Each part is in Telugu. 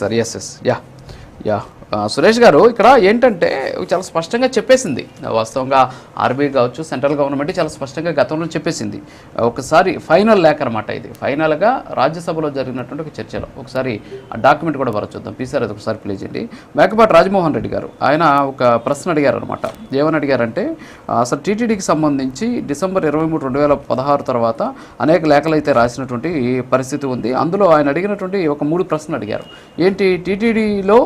Sir yes yes yeah yeah Suresh garu ఇక్కడ ఏంటంటే చాలా స్పష్టంగా చెప్పేసింది. వాస్తవంగా ఆర్బీఐ కావచ్చు, సెంట్రల్ గవర్నమెంట్ చాలా స్పష్టంగా గతంలో చెప్పేసింది. ఒకసారి ఫైనల్ లేఖ అనమాట ఇది. ఫైనల్గా రాజ్యసభలో జరిగినటువంటి ఒక చర్చలో ఒకసారి ఆ డాక్యుమెంట్ కూడా చూద్దాం. పీసార్ అది ఒకసారి ప్లే చేయండి. మేకపాటి రాజమోహన్ రెడ్డి గారు ఆయన ఒక ప్రశ్న అడిగారు అనమాట. ఏమని అడిగారంటే, అసలు టీటీడీకి సంబంధించి డిసెంబర్ 23, 2016 తర్వాత అనేక లేఖలు అయితే రాసినటువంటి పరిస్థితి ఉంది. అందులో ఆయన అడిగినటువంటి ఒక 3 ప్రశ్నలు అడిగారు. ఏంటి, టీటీడీలో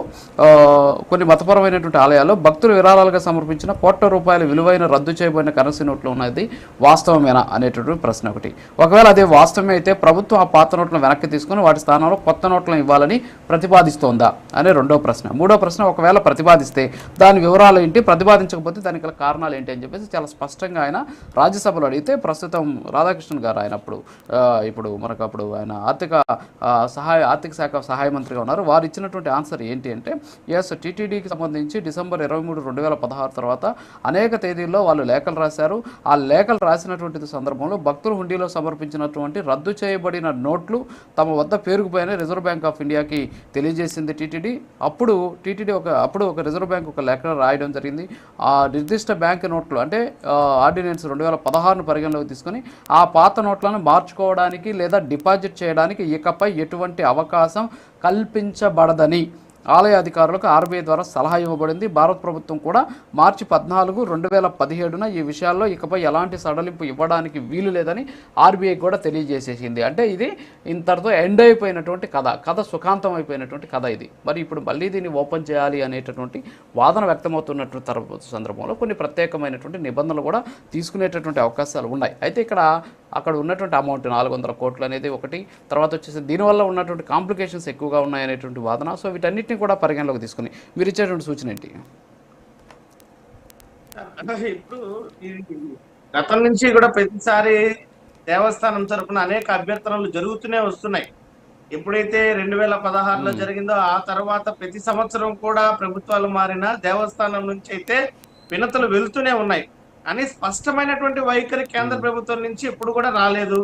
కొన్ని మతపరమైనటువంటి ఆలయాల్లో భక్తులు విరాళాలుగా సమర్పించిన కోట్ల రూపాయల విలువైన రద్దు చేయబడిన కరెన్సీ నోట్లు ఉన్నది వాస్తవమేనా అనేటువంటి ప్రశ్న ఒకటి. ఒకవేళ అదే వాస్తవమే అయితే ప్రభుత్వం ఆ పాత నోట్లను వెనక్కి తీసుకుని వాటి స్థానంలో కొత్త నోట్లను ఇవ్వాలని ప్రతిపాదిస్తోందా అనే రెండో ప్రశ్న. మూడో ప్రశ్న, ఒకవేళ ప్రతిపాదిస్తే దాని వివరాలు ఏంటి, ప్రతిపాదించకపోతే దానికి గల కారణాలు ఏంటి అని చెప్పేసి చాలా స్పష్టంగా ఆయన రాజ్యసభలో అడిగితే, ప్రస్తుతం రాధాకృష్ణన్ గారు ఆయన ఇప్పుడు మనకు అప్పుడు ఆయన ఆర్థిక శాఖ సహాయ మంత్రిగా ఉన్నారు. వారు ఇచ్చినటువంటి ఆన్సర్ ఏంటి అంటే, ఎస్, టీటీడీకి సంబంధించి డిసెంబర్ 23, 2016 తర్వాత అనేక తేదీల్లో వాళ్ళు లేఖలు రాశారు. ఆ లేఖలు రాసినటువంటి సందర్భంలో భక్తులు హుండీలో సమర్పించినటువంటి రద్దు చేయబడిన నోట్లు తమ వద్ద పేరుకుపోయిన రిజర్వ్ బ్యాంక్ ఆఫ్ ఇండియాకి తెలియజేసింది టీటీడీ. అప్పుడు ఒక రిజర్వ్ బ్యాంక్ ఒక లేఖ రాయడం జరిగింది. ఆ నిర్దిష్ట బ్యాంక్ నోట్లు అంటే ఆర్డినెన్స్ 2016ను పరిగణలోకి తీసుకొని ఆ పాత నోట్లను మార్చుకోవడానికి లేదా డిపాజిట్ చేయడానికి ఇకపై ఎటువంటి అవకాశం కల్పించబడదని ఆలయ అధికారులకు ఆర్బీఐ ద్వారా సలహా ఇవ్వబడింది. భారత ప్రభుత్వం కూడా మార్చి 14, 2017 ఈ విషయాల్లో ఇకపై ఎలాంటి సడలింపు ఇవ్వడానికి వీలు లేదని ఆర్బీఐ కూడా తెలియజేసేసింది. అంటే ఇది ఇంతటితో ఎండ్ అయిపోయినటువంటి కథ సుఖాంతం అయిపోయినటువంటి కథ ఇది. మరి ఇప్పుడు మళ్ళీ దీన్ని ఓపెన్ చేయాలి అనేటటువంటి వాదన వ్యక్తమవుతున్నటువంటి సందర్భంలో కొన్ని ప్రత్యేకమైనటువంటి నిబంధనలు కూడా తీసుకునేటటువంటి అవకాశాలు ఉన్నాయి. అయితే అక్కడ ఉన్నటువంటి అమౌంట్ 400 కోట్లు అనేది ఒకటి, తర్వాత వచ్చేసి దీనివల్ల ఉన్నటువంటి కాంప్లికేషన్స్ ఎక్కువగా ఉన్నాయనేటువంటి వాదన. సో వీటన్నిటిని కూడా పరిగణలోకి తీసుకుని మీరు ఇచ్చేటువంటి సూచన ఏంటి? ఇప్పుడు గతం నుంచి కూడా ప్రతిసారి దేవస్థానం తరపున అనేక అభ్యర్థనలు జరుగుతూనే వస్తున్నాయి. ఎప్పుడైతే 2016లో జరిగిందో ఆ తర్వాత ప్రతి సంవత్సరం కూడా ప్రభుత్వాలు మారిన దేవస్థానం నుంచి అయితే వినతులు వెళ్తూనే ఉన్నాయి. కానీ స్పష్టమైనటువంటి వైఖరి కేంద్ర ప్రభుత్వం నుంచి ఎప్పుడు కూడా రాలేదు.